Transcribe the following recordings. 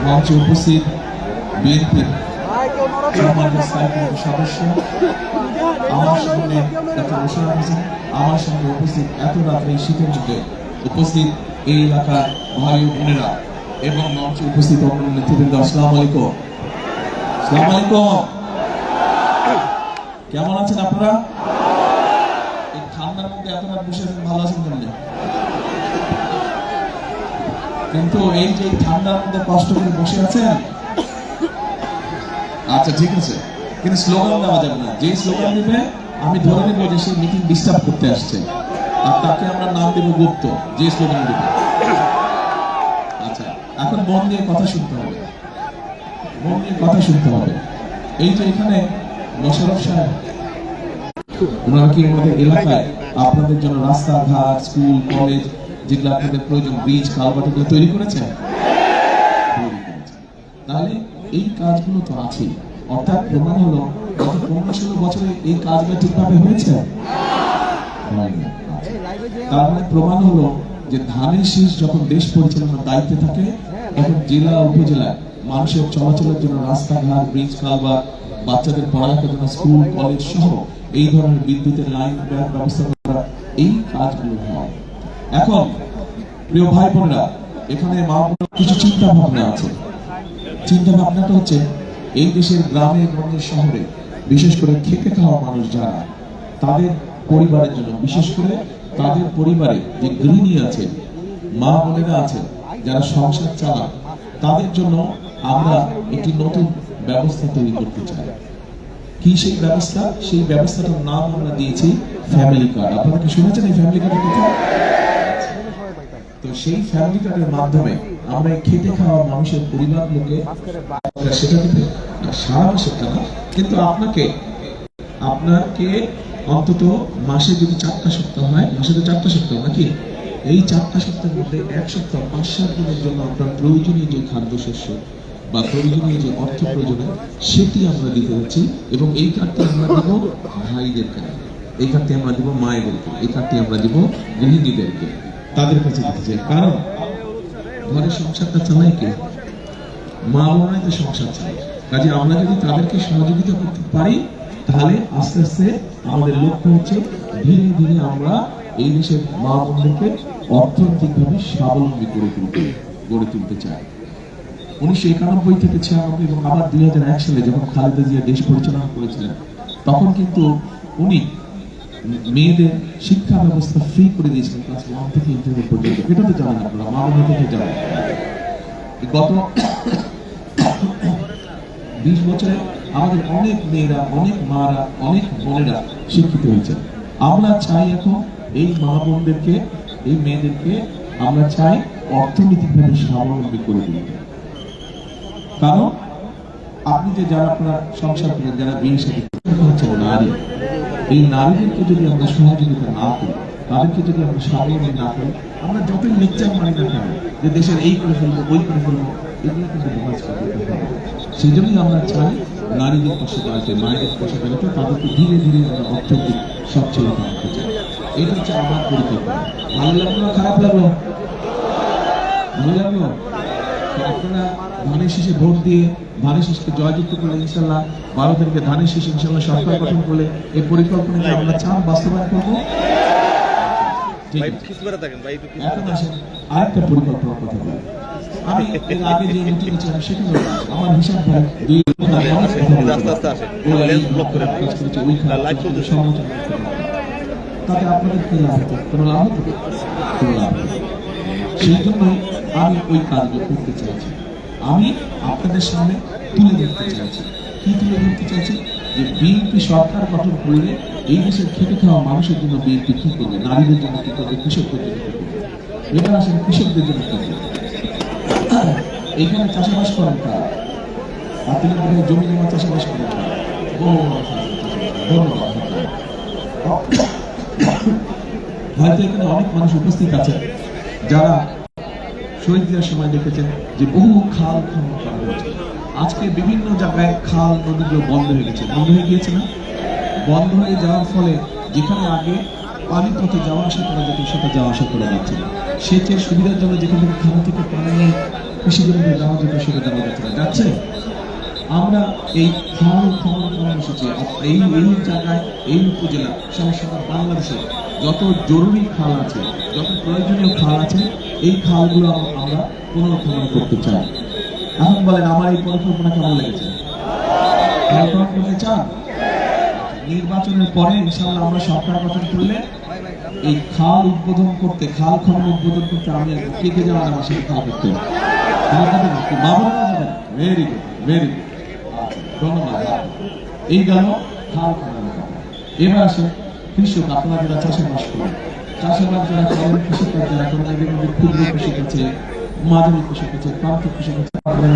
মঞ্চে উপস্থিত বিএনপির সদস্য আমার সামনে ডক্টর মোশাররফ হোসেন, আমার সঙ্গে উপস্থিত এত রাত্রে শীতের মধ্যে উপস্থিত এই এলাকার ভাই ও বোনেরা এবং মঞ্চে উপস্থিত অন্য নেতৃবৃন্দ, আসসালামু আলাইকুম। আসসালামু আলাইকুম। কেমন আছেন আপনারা? এই ঠান্ডার মধ্যে এত রাত বসে আছেন, ভালো আছেন কেমন? কিন্তু এই যে ঠান্ডার মধ্যে কষ্ট করে বসে আছেন, আচ্ছা ঠিক আছে, কিন্তু স্লোগান দেওয়া যাবে না। যে স্লোগান দিবে আমি ধরে নেব যে সে মিটিং ডিস্টার্ব করতে আসছে, আর তাকে আমরা নাম দেব গুপ্ত। যে স্লোগান দিবে, আচ্ছা এখন মন দিয়ে কথা শুনতে হবে, মন দিয়ে কথা শুনতে হবে। এই যে এখানে মোশাররফ সাহেব, ওনারা কি আমাদের এলাকায় আপনাদের জন্য রাস্তাঘাট, স্কুল, কলেজ, যেগুলো আপনাদের প্রয়োজন, ব্রিজ, কালভার্ট এগুলো তৈরি করেছেন? তাহলে এই কাজগুলো তো আছে, অর্থাৎ প্রমাণ হলো গত 15-16 বছরে এই কাজগুলো ঠিকভাবে হয়েছে। তার মানে প্রমাণ হলো যে ধানের শীষ যখন দেশ পরিচালনার দায়িত্বে থাকে, তখন জেলা উপজেলায় মানুষের চলাচলের জন্য রাস্তাঘাট, ব্রিজ, কালভার্ট, বাচ্চাদের পড়ালেখার জন্য স্কুল, কলেজ সহ এই ধরনের বিদ্যুতের লাইন ব্যবস্থা করা, এই কাজগুলো হয়। এখন প্রিয় ভাই বোনেরা, এখানে মা কিছু চিন্তা ভাবনা আছে। চিন্তা ভাবনাটা হচ্ছে এই দেশের গ্রামে গঞ্জে শহরে বিশেষ করে খেতে খাওয়া মানুষ যারা, তাদের পরিবারের জন্য, বিশেষ করে তাদের পরিবারে যে গৃহিণী আছে, মা বোনেরা আছে যারা সংসার চালান, তাদের জন্য আমরা একটি নতুন ব্যবস্থা তৈরি করতে চাই। কি সেই ব্যবস্থা? সেই ব্যবস্থাটার নাম আমরা দিয়েছি ফ্যামিলি কার্ড। আপনারা কি শুনেছেন এই ফ্যামিলি কার্ডের কথা? তো সেই ফ্যামিলি কার্ডের মাধ্যমে আমরা খেতে খাওয়া মানুষের পরিবারগুলোকে সেটা দিতে সারা মাসের টাকা, কিন্তু আপনাকে অন্তত মাসে যদি 4টা সপ্তাহ হয়, মাসে তো 4টা সপ্তাহ নাকি, এই 4টা সপ্তাহের মধ্যে 1 সপ্তাহ 5-7 দিনের জন্য আপনার প্রয়োজনীয় যে খাদ্যশস্য বা প্রয়োজনীয় যে অর্থ প্রয়োজনে সেটি আমরা দিতে যাচ্ছি। এবং এই কার্ডটি আমরা দেব ভাইদেরকে, এই কার্ডটি আমরা দেব মায়েদেরকে, এই কার্ডটি আমরা দেব গৃহিণীদেরকে, তাদের কাছে দিতে চাই। কারণ ঘরের সংসারটা চালায় কে? মা বোনাই তো সংসার চালায়। কাজে আমরা যদি তাদেরকে সহযোগিতা করতে পারি, তাহলে আস্তে আস্তে আমাদের লক্ষ্য হচ্ছে ধীরে ধীরে আমরা এই দেশের মা বোনদেরকে অর্থনৈতিকভাবে স্বাবলম্বী গড়ে তুলতে চাই। 1991 থেকে 96 এবং আবার 2001 সালে যখন খালেদা জিয়া দেশ পরিচালনা করেছিলেন, তখন কিন্তু উনি মেয়েদের শিক্ষা ব্যবস্থা ফ্রি করে দিয়েছিলেন ক্লাস 1 থেকে ইন্টারমিডিয়েট পর্যন্ত। এটা তো জানেন আপনারা, মা বোন থেকে জানেন। গত 20 বছরে আমাদের অনেক মেয়েরা, অনেক মারা, অনেক বোনেরা শিক্ষিত হয়েছে। আমরা চাই এখন এই মা বোনদেরকে, এই মেয়েদেরকে আমরা চাই অর্থনৈতিকভাবে স্বাবলম্বী করে তুলতে। কারণ আপনি যে যারা আপনারা সংসার করেন, যারা বিয়ে শাদী হচ্ছে নারী, এই নারীদেরকে যদি আমরা সহযোগিতা না করি, তাদেরকে যদি আমরা স্বাবলম্বী না করি, আমরা যতই লেকচার মানি না কেন যে দেশের এই করে ফেলবো, ওই করে ফেলবো, এগুলো কিন্তু সমাজ করতে হবে। সেই জন্যই আমরা চাই নারীদের পাশে দাঁড়াতে, মায়েদের পাশে দাঁড়াতে, তাদেরকে ধীরে ধীরে আমরা অর্থনৈতিক সচ্ছলতা আনতে চাই। এটা হচ্ছে আমার পরিকল্পনা। ভালো লাগলো, খারাপ লাগলো? ভালো লাগলো? আপনারা ধানের শীষে ভোট দিয়ে ধানের শীষকে জয়যুক্ত করলে ইনশাল্লাহ 12 তারিখে ধানের শীষ ইনশাল্লাহ সরকার গঠন করলে এই পরিকল্পনাকে আমরা চান বাস্তবায়ন করবো। এখন আসেন আরেকটা পরিকল্পনার কথা বলি। আমি এর আগে যে মিটিংয়ে ছিলাম সেখানে আমার হিসাব ভাই তাতে আপনাদের কি লাভ হতো? কোনো লাভ হতো? কোনো লাভ হতো। সেই জন্যই আমি ওই কাজগুলো করতে চাইছি। আমি আপনাদের সামনে তুলে ধরতে চাইছি। কি তুলে ধরতে চাইছি? যে বিএনপি সরকার গঠন করলে এই দেশের খেতে খাওয়া মানুষের জন্য বিএনপি কি করবে, নারীদের জন্য কি করবে, কৃষকদের জন্য কি করবে। এবার আসেন কৃষকদের জন্য কি করবে। এইখানে চাষাবাস করেন তারা, আপনাদের বোধহয় জমি জমা চাষাবাস করেন তারা, হয়তো এখানে অনেক মানুষ উপস্থিত আছে যারা শহীদ দিয়ার সময় দেখেছেন যে বহু খাল খনন করা হয়েছে। আজকে বিভিন্ন জায়গায় খাল নদীগুলো বন্ধ হয়ে গেছে, বন্ধ হয়ে গিয়েছে না? বন্ধ হয়ে যাওয়ার ফলে যেখানে আগে পানি পথে যাওয়া আসা করা যেত, সেটা যাওয়া আসা করা যাচ্ছে না। সেচের সুবিধার জন্য যেখানে খাল থেকে পানি নিয়ে কৃষি জমিতে দেওয়া যেত সেটা দেওয়া যাচ্ছে না, যাচ্ছে। আমরা এই খাল খনন কর্মসূচি এই এই জায়গায় এই উপজেলা সহ সারা বাংলাদেশে যত জরুরি খাল আছে, যত প্রয়োজনীয় খাল আছে, এই খালগুলো আমরা পুনর্খনন করতে চাই। এখন বলেন আমার এই পরিকল্পনা কেমন লেগেছে? খাল খনন করতে চান? নির্বাচনের পরে ইনশাআল্লাহ আমরা সরকার গঠন করলে এই খাল উদ্বোধন করতে, খাল খনন উদ্বোধন করতে আমি কে কে যাওয়া যাবে সেই খাল করতে ভেরি গুড, ভেরি গুড, ধন্যবাদ। এই গেল খাল খনন। এবার আসে কৃষক, আপনারা যারা চাষাবাস করেন, চাষাবাদ যারা করেন, কৃষিকাজ যারা করেন, এদের মধ্যে ক্ষুদ্র কৃষক আছে, মাঝারি কৃষক আছে, প্রান্তিক কৃষক আছে,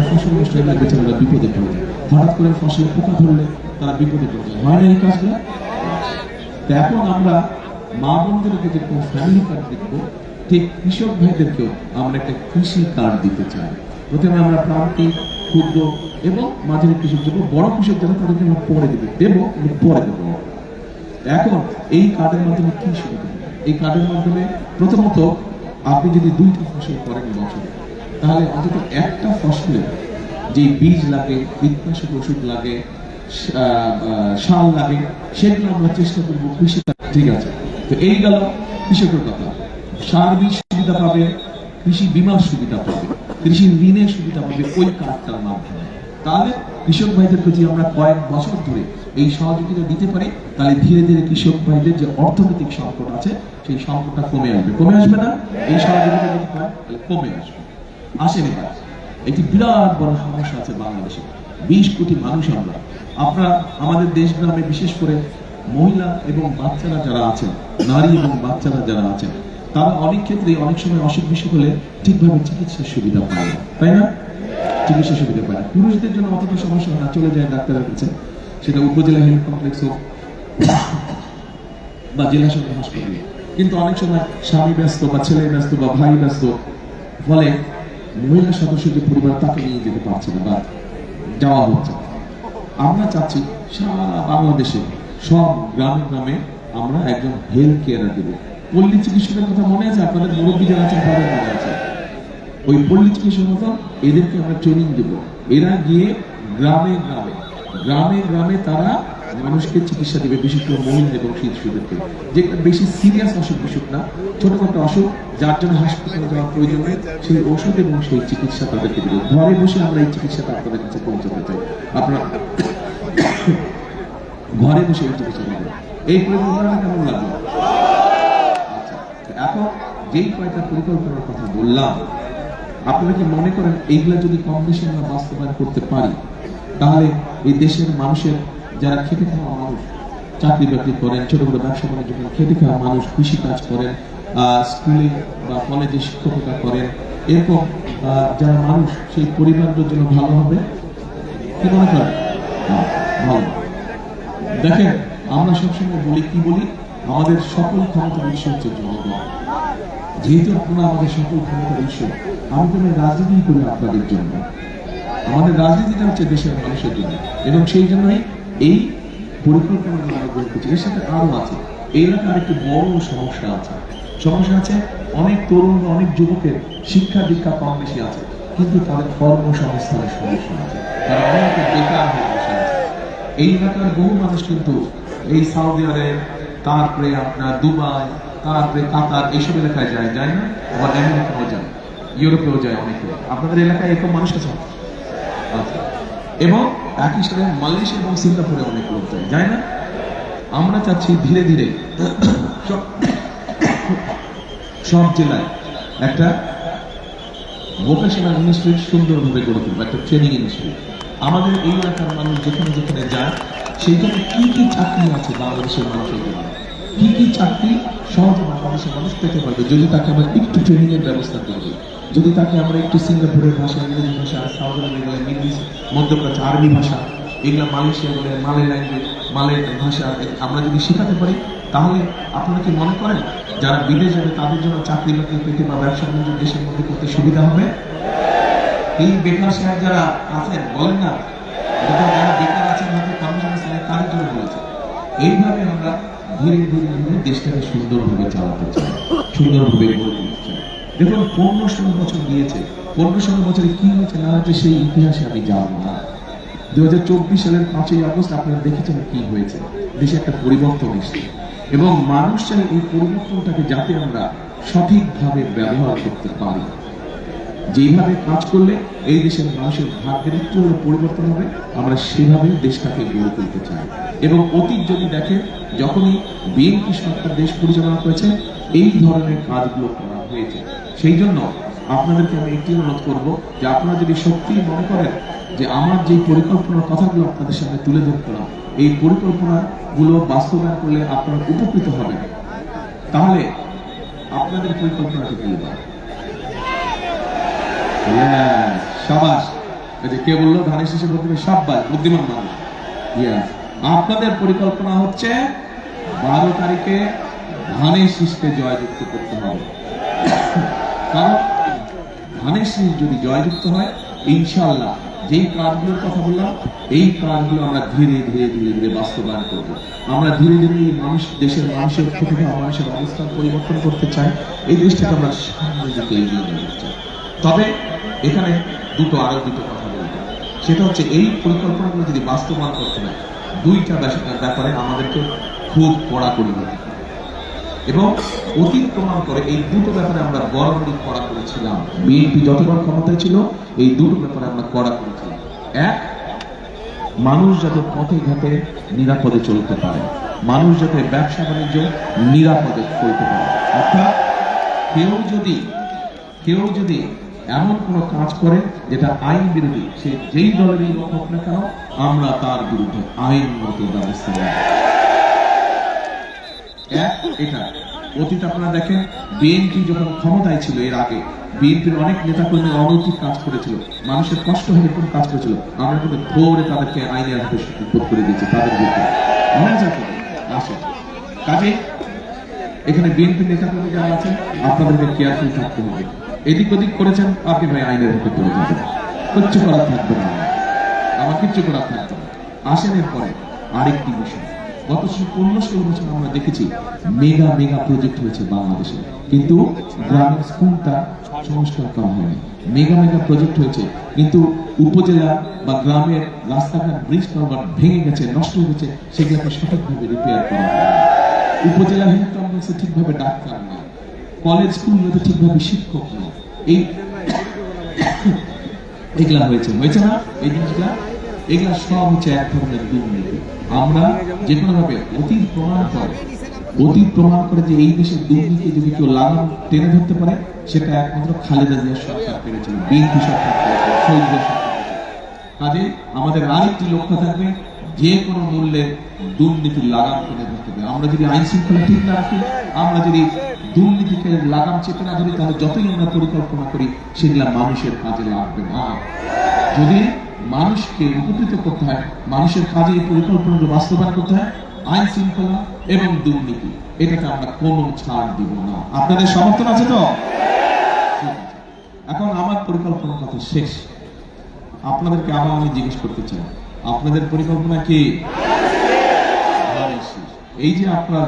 ফসল নষ্ট হলে বেচারা বিপদে পড়ে যায়। হঠাৎ করে ফসলে পোকা ধরলে তারা বিপদে পড়ে যায়, হয় না এই কাজগুলো? এখন আমরা মা বোনদেরকে যে ফ্যামিলি কার্ড দেখবো, ঠিক কৃষক ভাইদেরকেও আমরা একটা কৃষি কার্ড দিতে চাই। প্রথমে আমরা প্রান্তিক, ক্ষুদ্র এবং মাঝারি কৃষক দেবো, বড় কৃষক যারা তাদেরকে আমরা পরে দেবো, পরে দেবো। এখন এই কার্ডের মাধ্যমে কি সুবিধা? এই কার্ডের মাধ্যমে প্রথমত আপনি যদি 2টা ফসল করেন বছরে, তাহলে অন্তত একটা ফসলে যে বীজ লাগে, কীটনাশক ওষুধ লাগে, সার লাগে, সেগুলো আমরা চেষ্টা করবো কৃষি। ঠিক আছে, তো এই গেল কৃষকের কথা। সার বীজ সুবিধা পাবে, কৃষি বিমার সুবিধা পাবে, কৃষি ঋণের সুবিধা পাবে ওই কার্ডটার মাধ্যমে। তাহলে কৃষক ভাইদের প্রতি আমরা কয়েক বছর ধরে এই সহযোগিতা দিতে পারি, তাহলে ধীরে ধীরে কৃষক ভাইদের যে অর্থনৈতিক সংকট আছে সেই সংকটটা কমে আসবে। কমে আসবে না? এই সহযোগিতা যদি পায় তাহলে কমে আসবে। আসেনি কাজ, একটি বিরাট বড় সমস্যা আছে বাংলাদেশে। 20 কোটি মানুষ আমরা। আপনারা আমাদের দেশ গ্রামে বিশেষ করে মহিলা এবং বাচ্চারা যারা আছেন, নারী এবং বাচ্চারা যারা আছেন, তারা অনেক ক্ষেত্রে অনেক সময় অসুখ বিসুখ হলে ঠিকভাবে চিকিৎসার সুবিধা পায় না, তাই না? চিকিৎসা সুবিধা পায় না। পুরুষদের জন্য অতটা সমস্যা হয় না, চলে যায় ডাক্তারের কাছে, সেটা উপজেলা হেলথ কমপ্লেক্স হোক বা জেলা সদর হাসপাতালে। কিন্তু অনেক সময় স্বামী ব্যস্ত বা ছেলে ব্যস্ত বা ভাই ব্যস্ত, ফলে মহিলা সদস্য যে পরিবার তাকে নিয়ে যেতে পারছে না বা যাওয়া হচ্ছে। আমরা চাচ্ছি সারা বাংলাদেশে সব গ্রামে গ্রামে আমরা একজন হেলথ কেয়ারার দেবো। পল্লী চিকিৎসকের কথা মনে আছে? আপনাদের মুরব্বী যারা আছেন তাদের মনে আছে? ওই পল্লী চিকিৎসকের মতো এদেরকে আমরা ট্রেনিং দেবো। এরা গিয়ে গ্রামে গ্রামে গ্রামে গ্রামে তারা মানুষকে চিকিৎসা দেবে, বিশেষ করে মহিলা এবং শিশুদেরকে। যে বেশি সিরিয়াস অসুখ বিসুখ না, ছোটখাটো অসুখ যার জন্য হাসপাতালে যাওয়ার প্রয়োজন নেই, সেই ওষুধ এবং সেই চিকিৎসা তাদেরকে দেবে। ঘরে বসে আমরা এই চিকিৎসাটা আপনাদের কাছে পৌঁছাতে চাই। আপনারা ঘরে বসে এই চিকিৎসা দেবেন। এই পরিকল্পনা কেমন লাগলো? আচ্ছা, এখন যেই কয়েকটা পরিকল্পনার কথা বললাম, আপনারা কি মনে করেন এইগুলা যদি কম বেশি আমরা বাস্তবায়ন করতে পারি, তাহলে এই দেশের মানুষের যারা খেটে খাওয়া মানুষ, চাকরি বাকরি করেন, ছোট ছোট ব্যবসা বাণিজ্য করেন, খেটে খাওয়া মানুষ, কৃষিকাজ করেন, স্কুলে বা কলেজে শিক্ষকতা করেন, এরকম যারা মানুষ, সেই পরিবারদের জন্য ভালো হবে? কি মনে করেন? ভালো। দেখেন, আমরা সবসময় বলি, কি বলি, আমাদের সকল ক্ষমতার উৎস হচ্ছে জনগণ। যেহেতু আপনারা আমাদের সকল ক্ষমতার উৎস, আমি কোনো রাজনীতি করি আপনাদের জন্য। আমাদের রাজনীতিটা হচ্ছে দেশের মানুষের জন্য, এবং সেই জন্যই এই পরিকল্পনা আমরা গ্রহণ করছি। এর সাথে আরো আছে, এই এলাকার একটি বড় সমস্যা আছে। সমস্যা আছে অনেক তরুণ, অনেক যুবকের শিক্ষা দীক্ষা কম বেশি আছে, কিন্তু তাদের কর্মসংস্থানের সমস্যা আছে, তারা অনেকে বেকার হয়ে বসে আছে। এই এলাকার বহু মানুষ কিন্তু এই সৌদি আরব, তারপরে আপনার দুবাই, তারপরে কাতার, এইসব এলাকায় যায় না? আবার আমেরিকাও যায়, ইউরোপেও যায় অনেকে। আপনাদের এলাকায় এরকম মানুষ আছে? আচ্ছা। এবং একই সাথে মালয়েশিয়া এবং সিঙ্গাপুরে অনেক লোক যায় না? আমরা চাচ্ছি ধীরে ধীরে সব জেলায় একটা ভোকেশনাল ইনস্টিটিউট সুন্দরভাবে গড়ে তুলবো, একটা ট্রেনিং ইনস্টিটিউট। আমাদের এই এলাকার মানুষ যেখানে যেখানে যায়, সেইখানে কি কি চাকরি আছে বাংলাদেশের মানুষের জন্য, কি কি চাকরি সহজে বাংলাদেশের মানুষ পেতে পারবে যদি তাকে আমরা একটু ট্রেনিং এর ব্যবস্থা করবো, যদি তাকে আমরা একটু সিঙ্গাপুরের ভাষা, ইংরেজি ভাষা, সাউথ আরবে ইংলিশ, মধ্যপ্রাচ্য আরবি ভাষা, এগুলো মালয়েশিয়া বলে মালে ল্যাঙ্গুয়েজ, মালে ভাষা আমরা যদি শেখাতে পারি, তাহলে আপনারা কি মনে করেন যারা বিদেশ যাবে তাদের জন্য চাকরি বাকরি পেতে বা ব্যবসা বাণিজ্য দেশের মধ্যে করতে সুবিধা হবে? এই বেকার সাহেব যারা আছেন বলেন না, যারা বেকার আছেন হয়তো কর্মসংস্থানের কাজের জন্য বলেছে। এইভাবে আমরা ধীরে ধীরে ধীরে দেশটাকে সুন্দরভাবে চালাতে চাই, সুন্দরভাবে গড়ে তুলতে চাই। দেখুন 15-16 বছর গিয়েছে, 15-16 বছরে কি হয়েছে না হয়েছে সেই ইতিহাসে আমি জানবো না। 2024 সালের 5ই আগস্ট আপনারা দেখেছেন কি হয়েছে, দেশে একটা পরিবর্তন এসেছে এবং মানুষ চাই এই পরিবর্তনটাকে যাতে আমরা সঠিকভাবে ব্যবহার করতে পারি। যেইভাবে কাজ করলে এই দেশের মানুষের ভাগ্যের একটু হলে পরিবর্তন হবে, আমরা সেভাবে দেশটাকে গড়ে তুলতে চাই। এবং অতীত যদি দেখেন, যখনই বিএনপি সরকার দেশ পরিচালনা করেছে এই ধরনের কাজগুলো করা হয়েছে। সেই জন্য আপনাদেরকে আমি একটি অনুরোধ করবো যে আপনারা যদি সত্যি মনে করেন যে আমার যে পরিকল্পনার কথাগুলো আপনাদের সামনে তুলে ধরলাম, এই পরিকল্পনাগুলো বাস্তবায়ন করলে আপনারা উপকৃত হবেন, তাহলে আপনাদের পরিকল্পনাটি তুলবেন। সাবাস, কে বললো ধানের শীষে ভোট দেবে? সাব্বাস, বুদ্ধিমান মানুষ। আপনাদের পরিকল্পনা হচ্ছে 12 তারিখে ধানের শীষকে জয়যুক্ত করতে হবে। কারণ ধানের শীষ যদি জয়যুক্ত হয়, ইনশাআল্লাহ যেই কাজগুলোর কথা বললাম এই কাজগুলো আমরা ধীরে ধীরে ধীরে ধীরে বাস্তবায়ন করবো। আমরা ধীরে ধীরে এই মানুষ, দেশের মানুষের প্রতিভা, মানুষের অবস্থান পরিবর্তন করতে চাই, এই দেশটাকে আমরা সামনের দিকে এগিয়ে নিয়ে যেতে চাই। তবে এখানে আরো দুটো কথা বলবো, সেটা হচ্ছে এই পরিকল্পনাগুলো যদি বাস্তবায়ন করতে হয়, দুইটা ব্যাপারে আমাদেরকে খুব কড়াকড়ি হতে হবে এবং অতীত প্রমাণ করে এই দুটো ব্যাপারে আমরা বরাবরই কড়া করেছিলাম। বিএনপি যতবার ক্ষমতায় ছিল এই দুটো ব্যাপারে আমরা কড়া করেছিলাম। এক, মানুষ যাতে পথে ঘাটে নিরাপদে চলতে পারে, মানুষ যাতে ব্যবসা বাণিজ্য নিরাপদে চলতে পারে। অর্থাৎ কেউ যদি এমন কোনো কাজ করে যেটা আইন বিরোধী, সে যেই দলেরই লোক হোক না কেন, আমরা তার বিরুদ্ধে আইনগত ব্যবস্থা নেব। এটা অতীত আপনারা দেখেন, বিএনপি যখন ক্ষমতায় ছিল এর আগে বিএনপির অনেক নেতাকর্মী অনৈতিক কাজ করেছিল, মানুষের কষ্ট হয়ে কোনো কাজ করেছিল, আমরা কিন্তু ধরে তাদেরকে আইনের হাতে সুপ্রত করে দিয়েছি, তাদের বিরুদ্ধে আসে। কাজে এখানে বিএনপির নেতাকর্মী যারা আছেন আপনাদেরকে কেয়ারফুল থাকতে হবে। এদিক ওদিক করেছেন আপনি ভাই আইনের হাতে পড়ে যাবেন, কিচ্ছু করার থাকবে না, আমার কিচ্ছু করার থাকবে না। আসেন এরপরে আরেকটি বিষয়, গত 15-16 বছর আমরা দেখেছি মেগা প্রজেক্ট হয়েছে বাংলাদেশে, কিন্তু গ্রামের স্কুলটা সংস্কার করা হয়নি। মেগা প্রজেক্ট হয়েছে কিন্তু উপজেলা বা গ্রামের রাস্তাঘাট, ব্রিজ কালভার্ট ভেঙে গেছে, নষ্ট হয়ে গেছে, সেগুলোকে সঠিকভাবে রিপেয়ার করা হয়। উপজেলা হেলথ কমপ্লেক্সে ঠিকভাবে ডাক্তার নেই, কলেজ স্কুলগুলোতে ঠিকভাবে শিক্ষক নেই। এগুলা হয়েছে না এই জিনিসগুলা, এগুলা সব হচ্ছে এক ধরনের দুর্নীতি। আমরা যে কোনো ভাবে অতীত প্রমাণ করে যে এই দেশের দুর্নীতি যদি কেউ লাগাম টেনে ধরতে পারে, সেটা একমাত্র খালেদা জিয়ার সরকার পেরেছিল, বিএনপি সরকার পেরেছিল, শহীদদের সরকার। কাজে আমাদের আরেকটি লক্ষ্য থাকবে, যে কোনো মূল্যে দুর্নীতির লাগাম টেনে ধরতে হবে। আমরা যদি আইন শৃঙ্খলা ঠিক না রাখি, আমরা যদি দুর্নীতিকে লাগাম চেপে না ধরি, তাহলে যতই আমরা পরিকল্পনা করি সেগুলা মানুষের কাজে লাগবে না। যদি মানুষকে উপকৃত করতে হয়, মানুষের কাজে এই পরিকল্পনাগুলো বাস্তবায়ন করতে হয়, আইন শৃঙ্খলা এবং দুর্নীতি, এটাকে আমরা কোনো ছাড় দিব না। আপনাদের সমর্থন আছে তো? এখন আমার পরিকল্পনার কথা শেষ, আপনাদেরকে আবার আমি জিজ্ঞেস করতে চাই, আপনাদের পরিকল্পনা কি? এই যে আপনার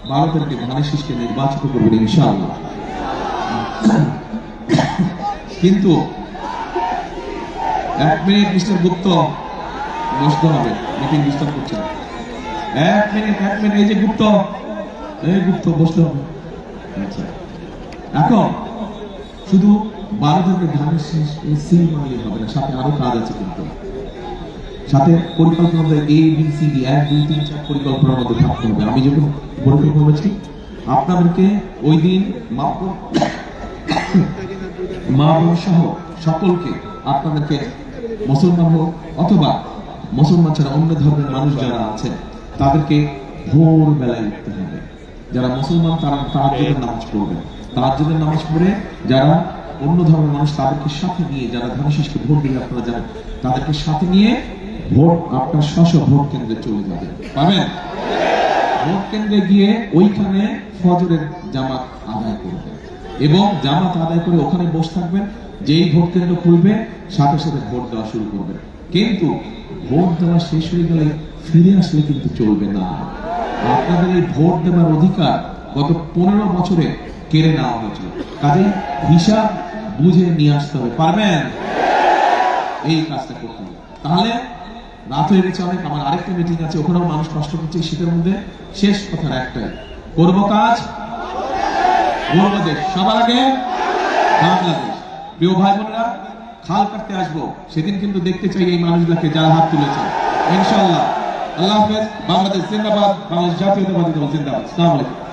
12 তারিখে ধানের শীষকে নির্বাচিত করবেন ইনশাআল্লাহ, কিন্তু 1 মিনিট মিস্টার গুপ্ত বসতে হবে, মিটিং ডিস্টার্ব করছেন। 1 মিনিট, এই যে গুপ্ত বসতে হবে। আচ্ছা, এখন শুধু 12 তারিখে ধানের শীষ সিল মানলেই হবে না, সাথে আরো কাজ আছে, কিন্তু সাথে পরিকল্পনা ABCD 1 2 3 4 পরিকল্পনার মধ্যে থাকতে হবে। আমি যখন পরিকল্পনা করেছি আপনাদেরকে ওই দিন মা বোন সহ সকলকে, আপনাদেরকে মুসলমান হোক অথবা মুসলমান ছাড়া অন্য ধর্মের মানুষ যারা আছেন, তাদেরকে ভোর বেলায় উঠতে হবে। যারা মুসলমান তারা তাহাজ্জুদের নামাজ পড়বেন, তাহাজ্জুদের নামাজ পড়ে যারা অন্য ধর্মের মানুষ তাদেরকে সাথে নিয়ে, যারা ধানের শীষকে ভোট দিলে আপনারা জানেন, তাদেরকে সাথে নিয়ে ভোট আপনার ভোট কেন্দ্রে চলে যাবেন, পাবেন? ভোট কেন্দ্রে গিয়ে ওইখানে ফজরের জামাত আদায় করবেন এবং জামাত আদায় করে ওখানে বসে থাকবেন। যেই ভোট কেন্দ্র খুলবে সাথে সাথে ভোট দেওয়া শুরু করবেন, কিন্তু ভোট দেওয়া শেষ হয়ে গেলে ফিরে আসলে কিন্তু চলবে না। আপনাদের এই ভোট দেওয়ার অধিকার গত 15 বছরে কেড়ে নেওয়া হয়েছিল। কাজে হিসাব বুঝে নিয়ে আসতে হবে। পারবেন? এই কাজটা করতে হবে। তাহলে রাত হয়ে গেছে অনেক, আমার আরেকটা মিটিং আছে, ওখানেও মানুষ কষ্ট করছে এই শীতের মধ্যে। শেষ কথার একটাই, করবো কাজ, গড়বো দেশ, সবার আগে বাংলাদেশ। প্রিয় ভাই বোনেরা, খাল কাটতে আসবো সেদিন কিন্তু দেখতে চাই এই মানুষগুলোকে যারা হাত তুলেছে, ইনশাআল্লাহ। আল্লাহ হাফেজ। বাংলাদেশ জিন্দাবাদ, বাংলাদেশ জাতীয়তাবাদী দল জিন্দাবাদ। আসসালামু আলাইকুম।